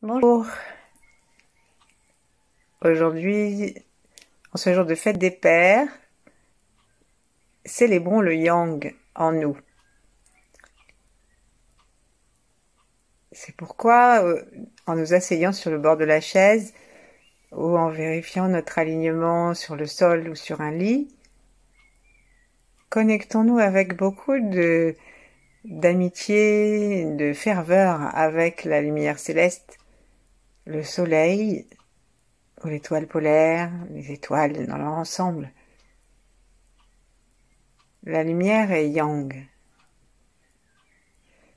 Bonjour. Aujourd'hui, en ce jour de fête des pères, célébrons le yang en nous. C'est pourquoi, en nous asseyant sur le bord de la chaise ou en vérifiant notre alignement sur le sol ou sur un lit, connectons-nous avec beaucoup d'amitié, de ferveur avec la lumière céleste, le soleil ou l'étoile polaire, les étoiles dans leur ensemble. La lumière est yang.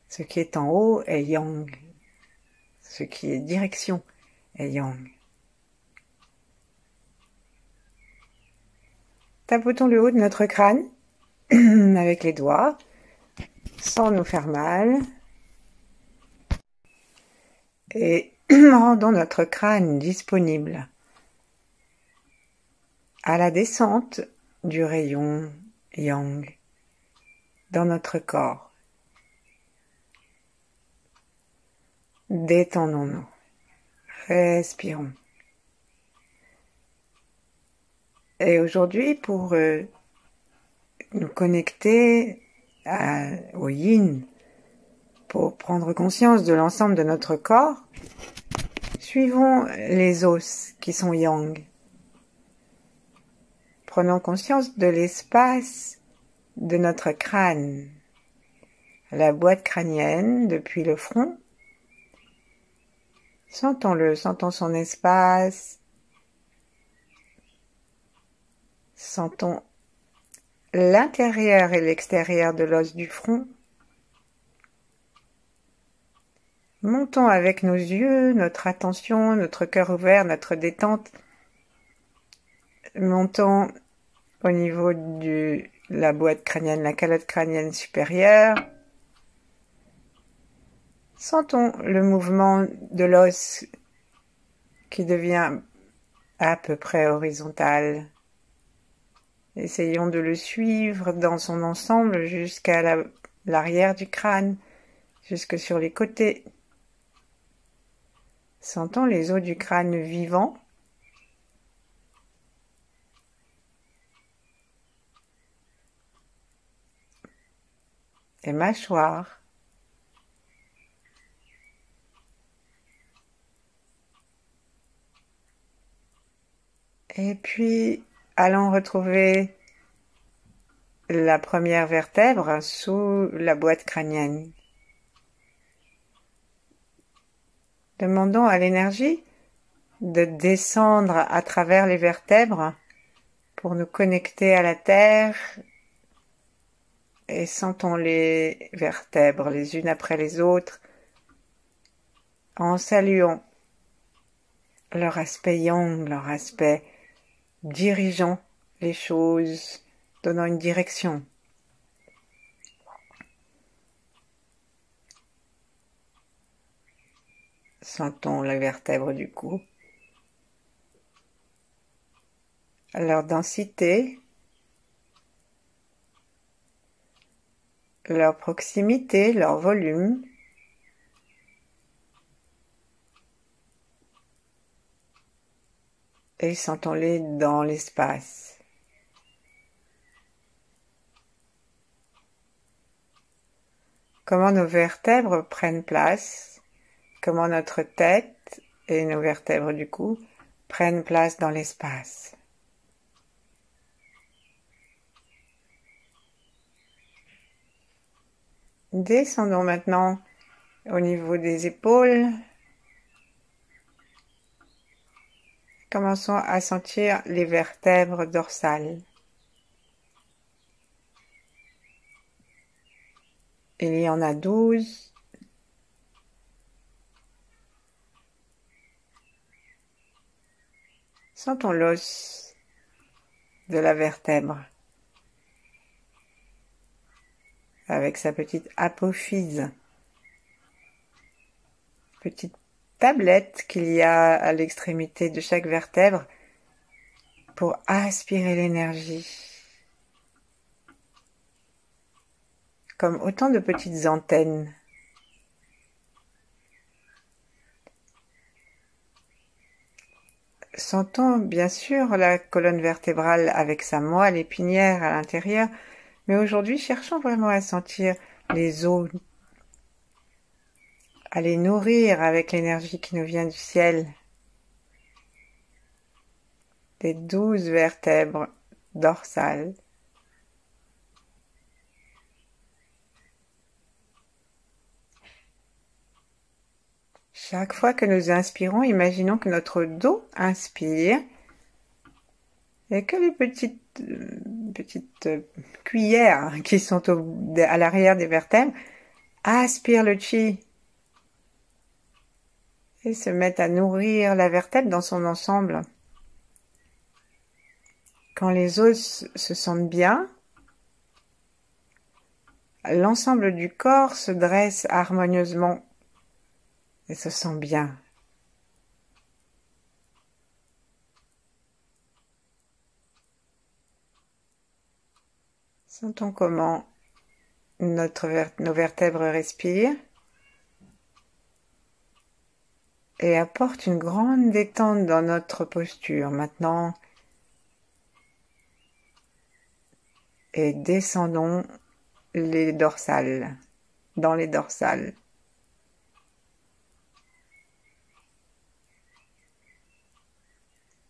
Ce qui est en haut est yang. Ce qui est direction est yang. Tapotons le haut de notre crâne avec les doigts, sans nous faire mal. Et rendons notre crâne disponible à la descente du rayon yang dans notre corps. Détendons-nous. Respirons. Et aujourd'hui, pour nous connecter au yin, pour prendre conscience de l'ensemble de notre corps, suivons les os qui sont yang. Prenons conscience de l'espace de notre crâne, la boîte crânienne depuis le front. Sentons-le, sentons son espace, sentons l'intérieur et l'extérieur de l'os du front. Montons avec nos yeux, notre attention, notre cœur ouvert, notre détente. Montons au niveau de la boîte crânienne, la calotte crânienne supérieure. Sentons le mouvement de l'os qui devient à peu près horizontal. Essayons de le suivre dans son ensemble jusqu'à l'arrière du crâne, jusque sur les côtés. Sentons les os du crâne vivants. Les mâchoires. Et puis, allons retrouver la première vertèbre sous la boîte crânienne. Demandons à l'énergie de descendre à travers les vertèbres pour nous connecter à la terre et sentons les vertèbres les unes après les autres en saluant leur aspect yang, leur aspect dirigeant les choses, donnant une direction. Sentons les vertèbres du cou, leur densité, leur proximité, leur volume. Et sentons-les dans l'espace. Comment nos vertèbres prennent place, comment notre tête et nos vertèbres du cou prennent place dans l'espace. Descendons maintenant au niveau des épaules. Commençons à sentir les vertèbres dorsales. Il y en a 12. Sentons l'os de la vertèbre avec sa petite apophyse, petite tablette qu'il y a à l'extrémité de chaque vertèbre pour aspirer l'énergie. Comme autant de petites antennes. Sentons bien sûr la colonne vertébrale avec sa moelle épinière à l'intérieur, mais aujourd'hui cherchons vraiment à sentir les os, à les nourrir avec l'énergie qui nous vient du ciel. Des 12 vertèbres dorsales. Chaque fois que nous inspirons, imaginons que notre dos inspire et que les petites cuillères qui sont à l'arrière des vertèbres aspirent le chi et se mettent à nourrir la vertèbre dans son ensemble. Quand les os se sentent bien, l'ensemble du corps se dresse harmonieusement et se sent bien. Sentons comment nos vertèbres respirent et apportent une grande détente dans notre posture. Maintenant, et descendons les dorsales, dans les dorsales.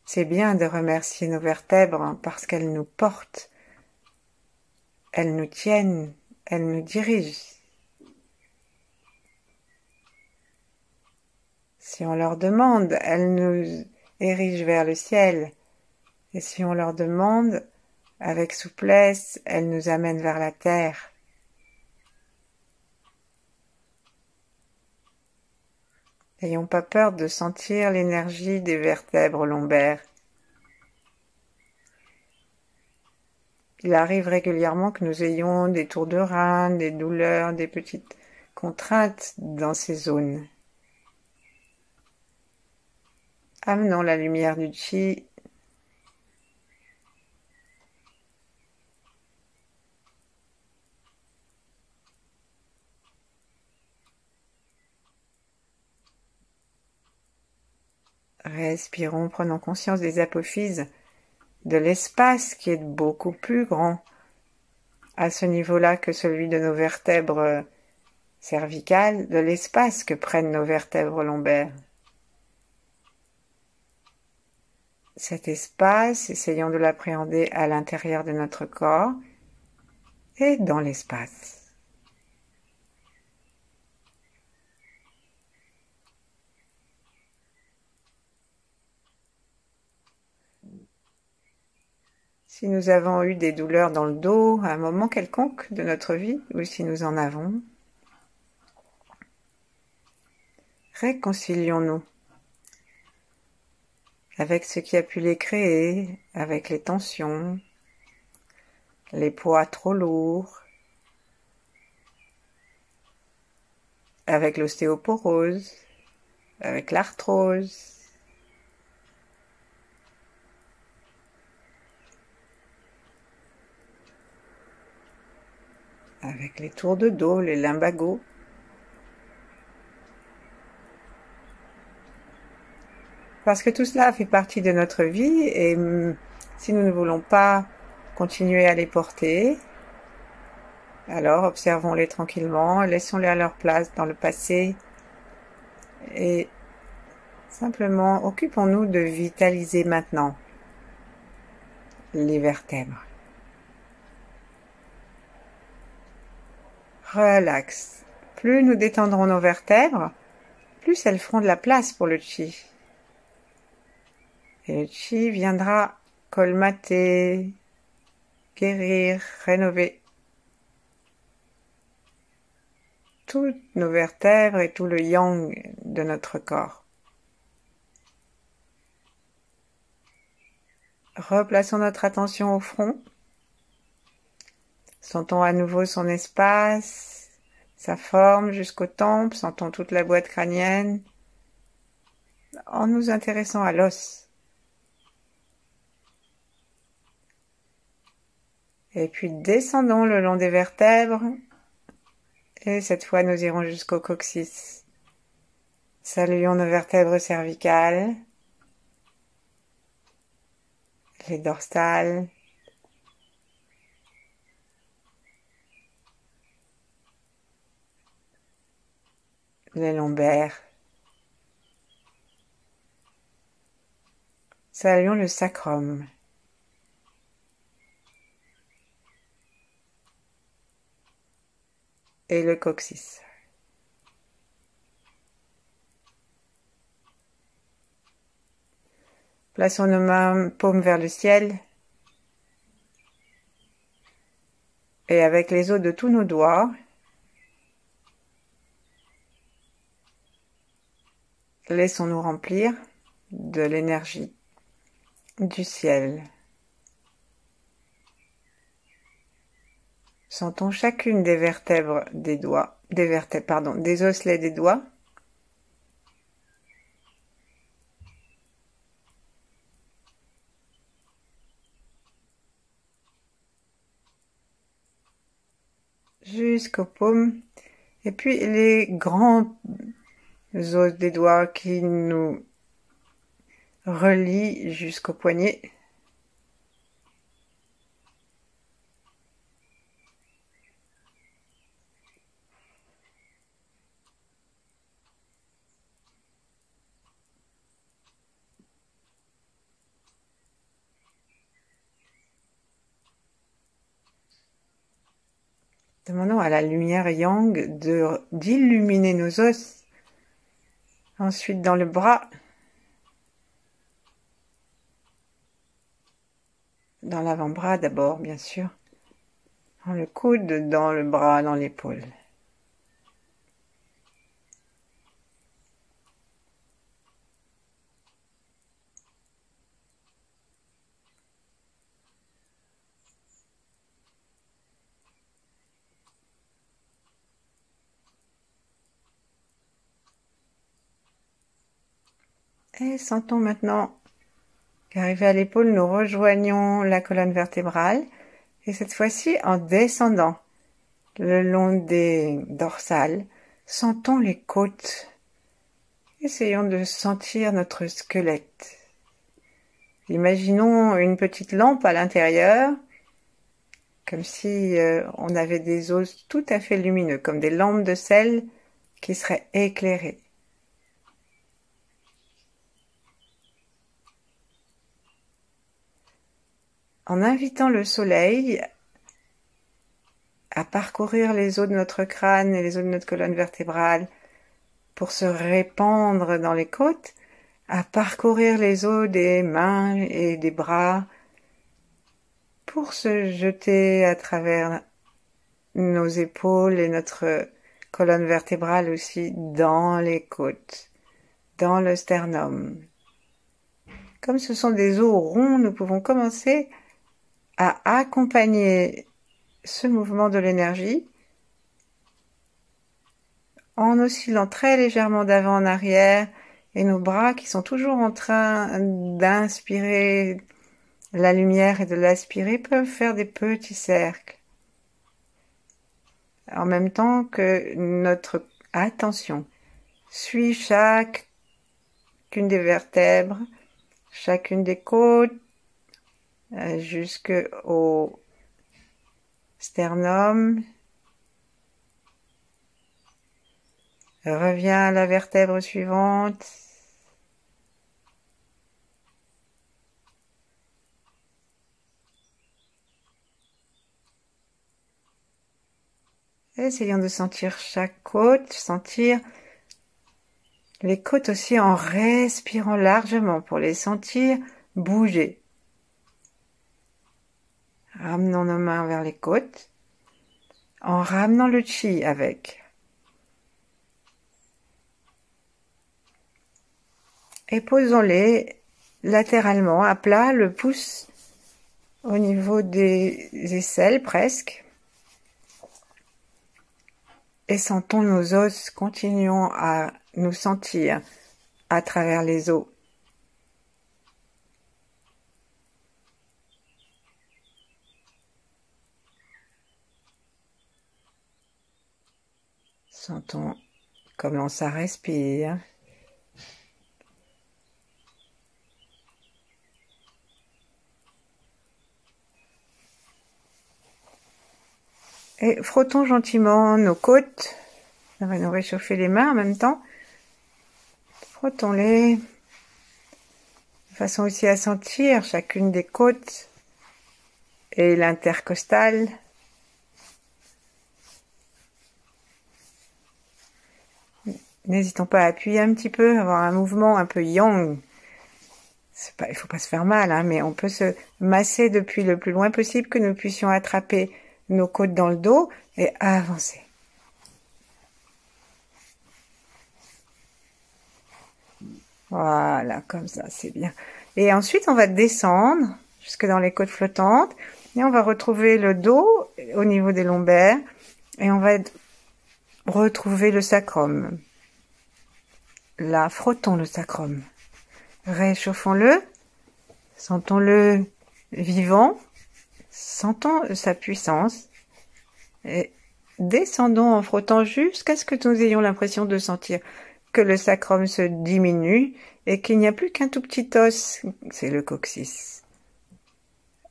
C'est bien de remercier nos vertèbres parce qu'elles nous portent, elles nous tiennent, elles nous dirigent. Si on leur demande, elles nous érigent vers le ciel. Et si on leur demande, avec souplesse, elles nous amènent vers la terre. N'ayons pas peur de sentir l'énergie des vertèbres lombaires. Il arrive régulièrement que nous ayons des tours de rein, des douleurs, des petites contraintes dans ces zones. Amenons la lumière du chi Respirons, prenons conscience des apophyses, de l'espace qui est beaucoup plus grand à ce niveau-là que celui de nos vertèbres cervicales, de l'espace que prennent nos vertèbres lombaires. Cet espace, essayons de l'appréhender à l'intérieur de notre corps et dans l'espace. Si nous avons eu des douleurs dans le dos à un moment quelconque de notre vie, ou si nous en avons, réconcilions-nous avec ce qui a pu les créer, avec les tensions, les poids trop lourds, avec l'ostéoporose, avec l'arthrose, avec les tours de dos, les lumbagos. Parce que tout cela fait partie de notre vie et si nous ne voulons pas continuer à les porter, alors observons-les tranquillement, laissons-les à leur place dans le passé et simplement occupons-nous de vitaliser maintenant les vertèbres. Relax. Plus nous détendrons nos vertèbres, plus elles feront de la place pour le chi. Et le chi viendra colmater, guérir, rénover toutes nos vertèbres et tout le yang de notre corps. Replaçons notre attention au front. Sentons à nouveau son espace, sa forme jusqu'aux tempes, sentons toute la boîte crânienne en nous intéressant à l'os. Et puis descendons le long des vertèbres et cette fois nous irons jusqu'au coccyx. Saluons nos vertèbres cervicales les dorsales, les lombaires. Saluons le sacrum. Et le coccyx. Plaçons nos mains paumes vers le ciel. Et avec les os de tous nos doigts, laissons-nous remplir de l'énergie du ciel. Sentons chacune des vertèbres des doigts, des osselets des doigts. Jusqu'aux paumes. Et puis les grands os des doigts qui nous relient jusqu'aux poignets. Demandons à la lumière yang d'illuminer nos os. Ensuite dans le bras. Dans l'avant-bras d'abord, bien sûr. Dans le coude, dans le bras, dans l'épaule. Et sentons maintenant qu'arrivé à l'épaule, nous rejoignons la colonne vertébrale. Et cette fois-ci, en descendant le long des dorsales, sentons les côtes. Essayons de sentir notre squelette. Imaginons une petite lampe à l'intérieur, comme si on avait des os tout à fait lumineux, comme des lampes de sel qui seraient éclairées. En invitant le soleil à parcourir les os de notre crâne et les os de notre colonne vertébrale pour se répandre dans les côtes, à parcourir les os des mains et des bras pour se jeter à travers nos épaules et notre colonne vertébrale aussi dans les côtes, dans le sternum. Comme ce sont des os ronds, nous pouvons commencer à accompagner ce mouvement de l'énergie en oscillant très légèrement d'avant en arrière et nos bras qui sont toujours en train d'inspirer la lumière et de l'aspirer peuvent faire des petits cercles. En même temps que notre attention suit chacune des vertèbres, chacune des côtes, jusqu'au sternum. Reviens à la vertèbre suivante. Essayons de sentir chaque côte, sentir les côtes aussi en respirant largement pour les sentir bouger. Ramenons nos mains vers les côtes en ramenant le chi avec. Et posons-les latéralement à plat, le pouce au niveau des aisselles presque. Et sentons nos os, continuons à nous sentir à travers les os. Sentons comment ça respire. Et frottons gentiment nos côtes. Ça va nous réchauffer les mains en même temps. Frottons-les. De façon aussi à sentir chacune des côtes et l'intercostale. N'hésitons pas à appuyer un petit peu, avoir un mouvement un peu yang. Il faut pas se faire mal, hein, mais on peut se masser depuis le plus loin possible, que nous puissions attraper nos côtes dans le dos et avancer. Voilà, comme ça, c'est bien. Et ensuite, on va descendre jusque dans les côtes flottantes et on va retrouver le dos au niveau des lombaires et on va retrouver le sacrum. Là, frottons le sacrum. Réchauffons-le. Sentons-le vivant. Sentons sa puissance. Et descendons en frottant jusqu'à ce que nous ayons l'impression de sentir que le sacrum se diminue et qu'il n'y a plus qu'un tout petit os, c'est le coccyx.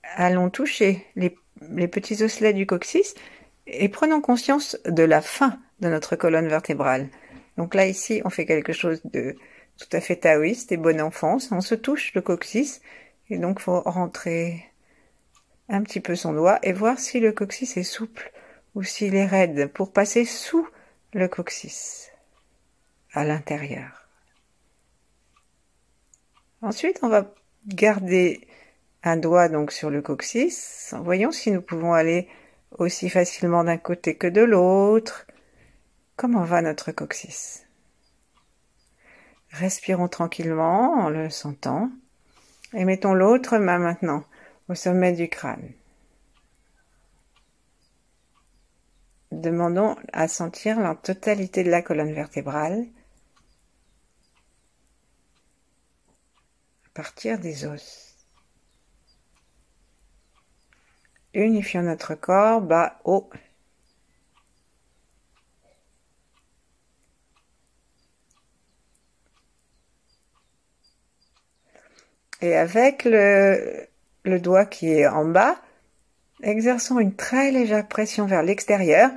Allons toucher les petits osselets du coccyx et prenons conscience de la fin de notre colonne vertébrale. Donc là, ici, on fait quelque chose de tout à fait taoïste et bonne enfance. On se touche le coccyx et donc il faut rentrer un petit peu son doigt et voir si le coccyx est souple ou s'il est raide pour passer sous le coccyx, à l'intérieur. Ensuite, on va garder un doigt donc sur le coccyx. Voyons si nous pouvons aller aussi facilement d'un côté que de l'autre. Comment va notre coccyx? Respirons tranquillement en le sentant. Et mettons l'autre main maintenant au sommet du crâne. Demandons à sentir la totalité de la colonne vertébrale à partir des os. Unifions notre corps bas-haut. Et avec le doigt qui est en bas, exerçons une très légère pression vers l'extérieur,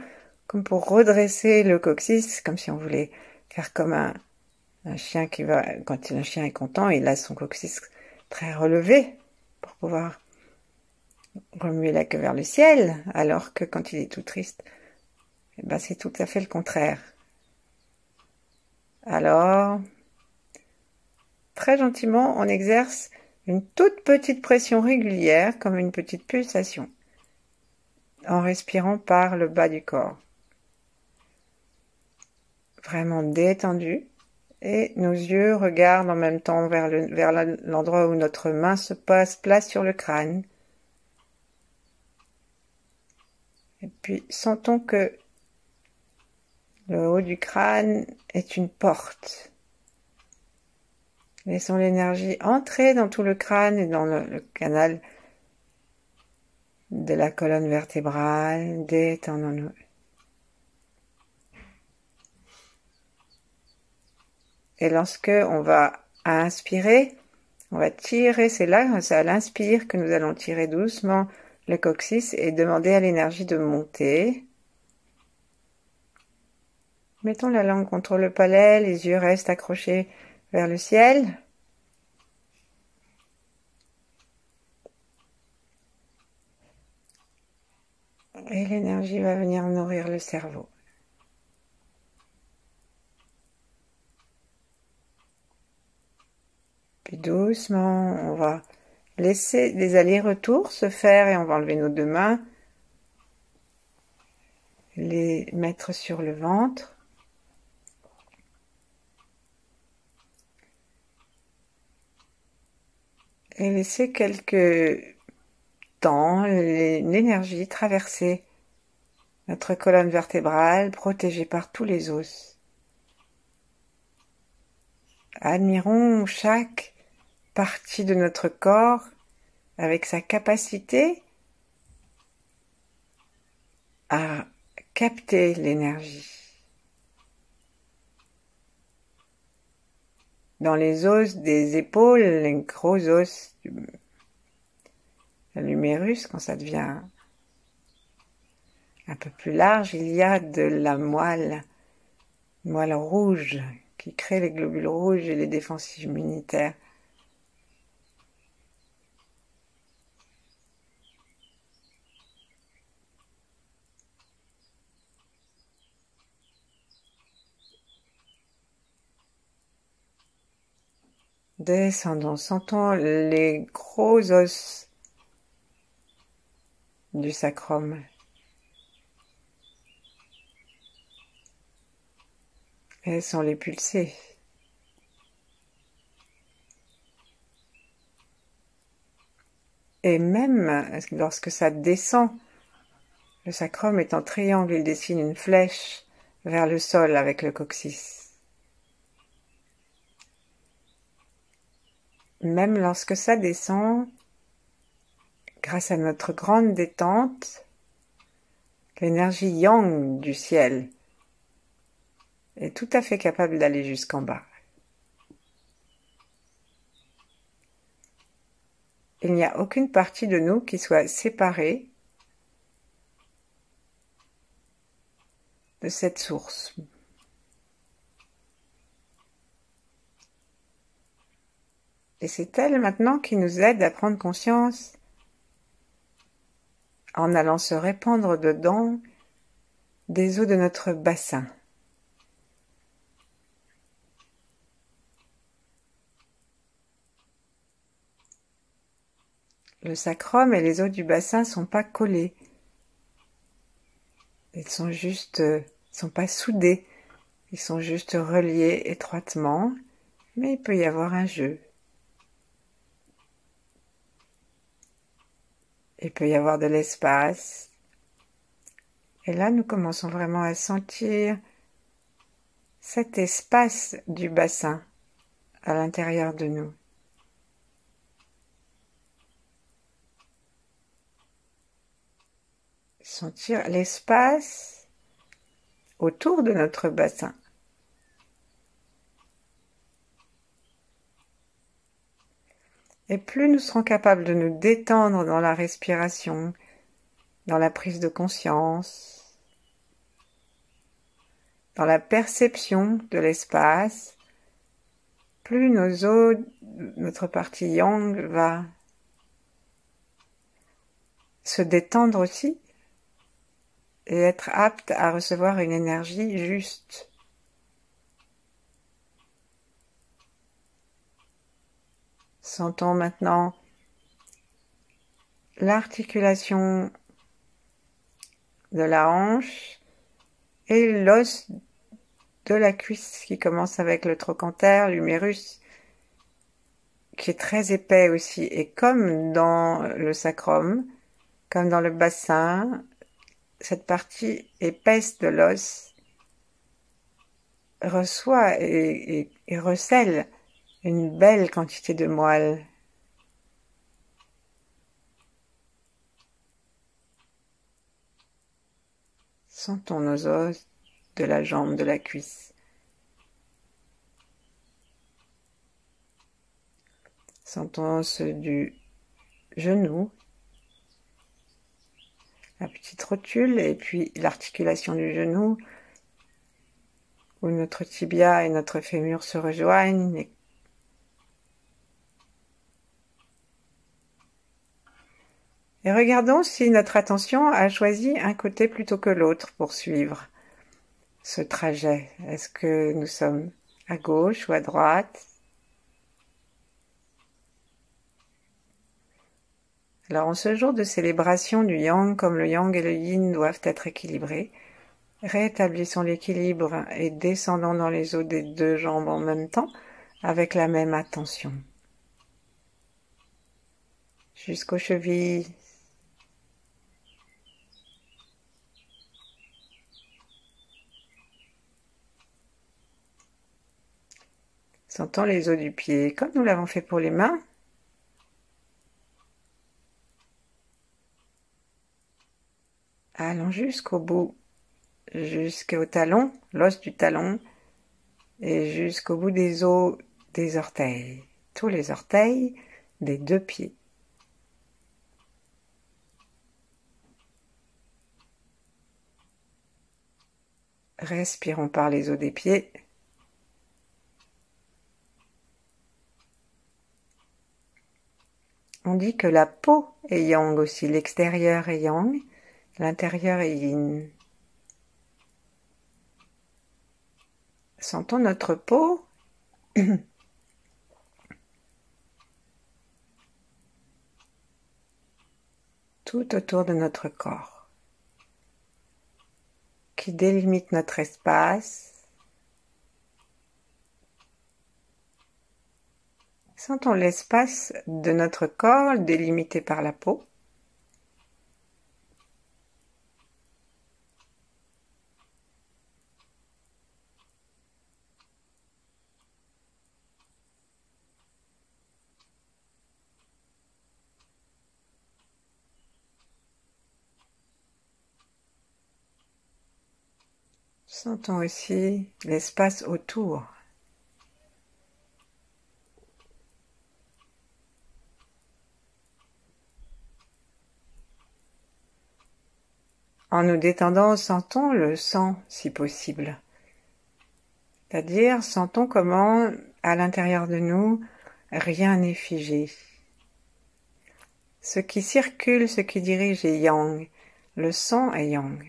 comme pour redresser le coccyx, comme si on voulait faire comme un chien qui va, quand un chien est content, il a son coccyx très relevé pour pouvoir remuer la queue vers le ciel, alors que quand il est tout triste, eh ben c'est tout à fait le contraire. Alors, très gentiment, on exerce une toute petite pression régulière, comme une petite pulsation, en respirant par le bas du corps. Vraiment détendu, et nos yeux regardent en même temps vers l'endroit où notre main se place sur le crâne. Et puis, sentons que le haut du crâne est une porte. Laissons l'énergie entrer dans tout le crâne et dans le canal de la colonne vertébrale. Détendons-nous. Et lorsque on va inspirer, on va tirer, c'est là, c'est à l'inspire que nous allons tirer doucement le coccyx et demander à l'énergie de monter. Mettons la langue contre le palais, les yeux restent accrochés vers le ciel. Et l'énergie va venir nourrir le cerveau. Puis doucement, on va laisser des allers-retours se faire et on va enlever nos deux mains, les mettre sur le ventre. Et laisser quelques temps l'énergie traverser notre colonne vertébrale protégée par tous les os. Admirons chaque partie de notre corps avec sa capacité à capter l'énergie. Dans les os des épaules, les gros os de l'humérus, quand ça devient Un peu plus large, il y a de la moelle rouge, qui crée les globules rouges et les défenses immunitaires. Descendons, sentons les gros os du sacrum. Laissons-les pulser. Et même lorsque ça descend, le sacrum est en triangle, il dessine une flèche vers le sol avec le coccyx. Même lorsque ça descend, grâce à notre grande détente, l'énergie yang du ciel est tout à fait capable d'aller jusqu'en bas. Il n'y a aucune partie de nous qui soit séparée de cette source. Et c'est elle maintenant qui nous aide à prendre conscience en allant se répandre dedans des eaux de notre bassin. Le sacrum et les eaux du bassin sont pas collés. Ils sont pas soudés. Ils sont juste reliés étroitement, mais il peut y avoir un jeu. Il peut y avoir de l'espace. Et là, nous commençons vraiment à sentir cet espace du bassin à l'intérieur de nous. Sentir l'espace autour de notre bassin. Et plus nous serons capables de nous détendre dans la respiration, dans la prise de conscience, dans la perception de l'espace, plus notre partie yang va se détendre aussi et être apte à recevoir une énergie juste. Sentons maintenant l'articulation de la hanche et l'os de la cuisse qui commence avec le trochanter, l'humérus, qui est très épais aussi. Et comme dans le sacrum, comme dans le bassin, cette partie épaisse de l'os reçoit et recèle une belle quantité de moelle. Sentons nos os de la jambe, de la cuisse. Sentons ceux du genou, la petite rotule et puis l'articulation du genou où notre tibia et notre fémur se rejoignent. Et regardons si notre attention a choisi un côté plutôt que l'autre pour suivre ce trajet. Est-ce que nous sommes à gauche ou à droite? Alors en ce jour de célébration du yang, comme le yang et le yin doivent être équilibrés, rétablissons l'équilibre et descendons dans les eaux des deux jambes en même temps avec la même attention. Jusqu'aux chevilles. Sentons les os du pied, comme nous l'avons fait pour les mains. Allons jusqu'au bout, jusqu'au talon, l'os du talon, et jusqu'au bout des os des orteils, tous les orteils des deux pieds. Respirons par les os des pieds. On dit que la peau est yang aussi, l'extérieur est yang, l'intérieur est yin. Sentons notre peau tout autour de notre corps, qui délimite notre espace. Sentons l'espace de notre corps délimité par la peau. Sentons aussi l'espace autour. En nous détendant, sentons le sang si possible. C'est-à-dire, sentons comment, à l'intérieur de nous, rien n'est figé. Ce qui circule, ce qui dirige est yang. Le sang est yang.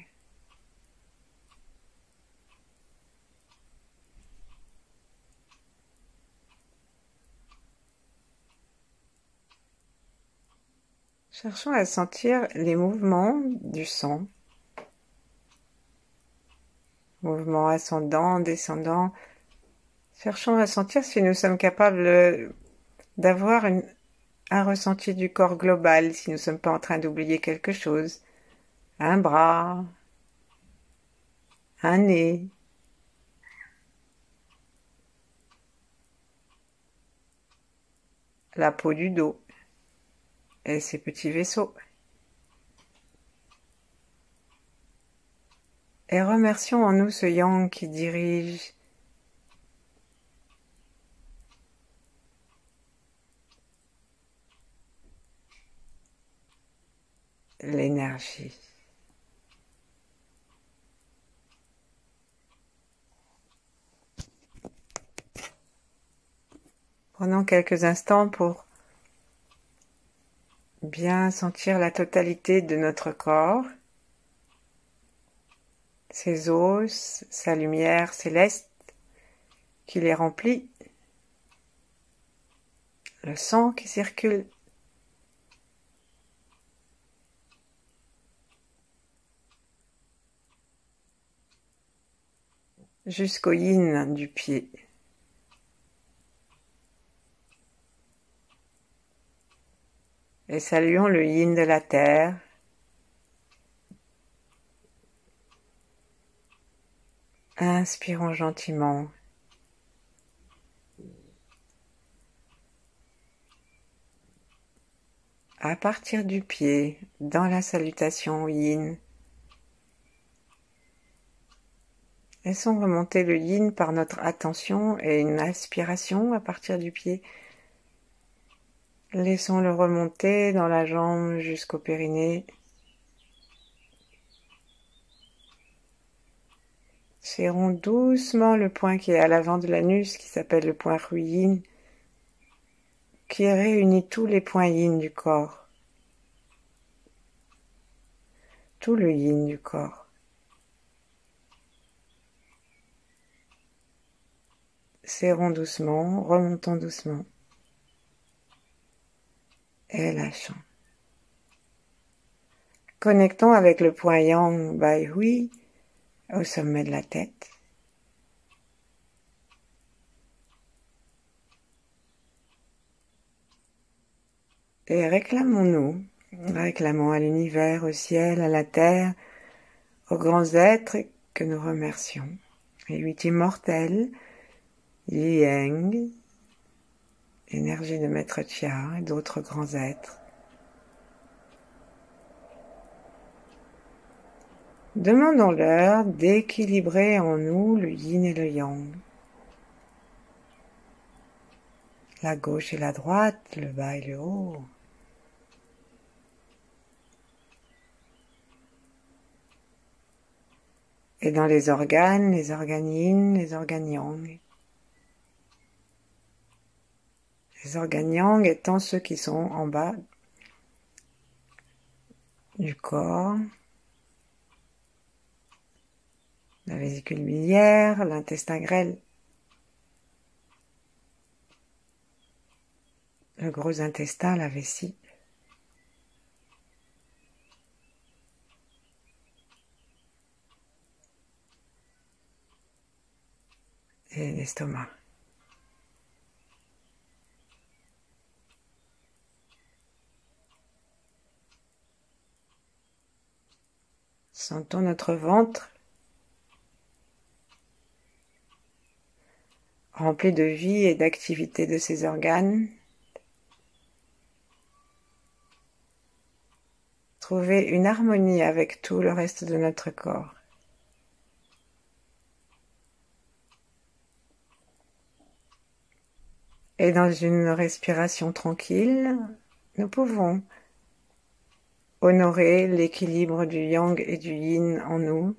Cherchons à sentir les mouvements du sang. Mouvement ascendant, descendant. Cherchons à sentir si nous sommes capables d'avoir un ressenti du corps global, si nous ne sommes pas en train d'oublier quelque chose. Un bras, un nez, la peau du dos et ses petits vaisseaux. Et remercions en nous ce yang qui dirige l'énergie. Prenons quelques instants pour bien sentir la totalité de notre corps, ses os, sa lumière céleste qui les remplit, le sang qui circule. Jusqu'au yin du pied. Et saluons le yin de la terre. Inspirons gentiment. À partir du pied, dans la salutation yin. Laissons remonter le yin par notre attention et une aspiration à partir du pied. Laissons-le remonter dans la jambe jusqu'au périnée. Serrons doucement le point qui est à l'avant de l'anus, qui s'appelle le point yin, qui réunit tous les points yin du corps. Tout le yin du corps. Serrons doucement, remontons doucement. Et lâchons. Connectons avec le point yang bai hui au sommet de la tête. Et réclamons à l'univers, au ciel, à la terre, aux grands êtres que nous remercions. Les 8 immortels, Yi Yang, énergie de Maître Chia et d'autres grands êtres. Demandons-leur d'équilibrer en nous le yin et le yang. La gauche et la droite, le bas et le haut. et dans les organes yin, les organes yang. Les organes yang étant ceux qui sont en bas du corps, la vésicule biliaire, l'intestin grêle, le gros intestin, la vessie, et l'estomac. Sentons notre ventre rempli de vie et d'activité de ses organes. Trouver une harmonie avec tout le reste de notre corps. Et dans une respiration tranquille, nous pouvons honorer l'équilibre du yang et du yin en nous.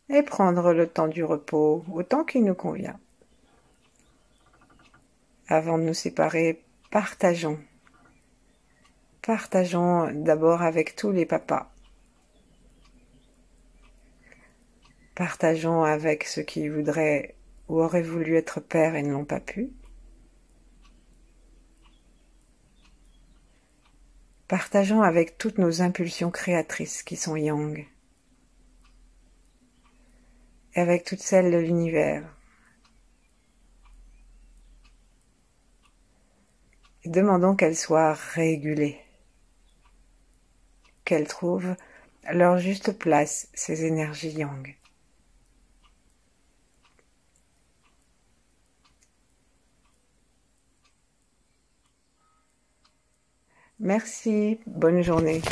Et prendre le temps du repos, autant qu'il nous convient. Avant de nous séparer, partageons. Partageons d'abord avec tous les papas. Partageons avec ceux qui voudraient ou auraient voulu être pères et ne l'ont pas pu. Partageons avec toutes nos impulsions créatrices qui sont yang. Et avec toutes celles de l'univers. Et demandons qu'elles soient régulées. Qu'elles trouvent leur juste place, ces énergies yang. Merci, bonne journée.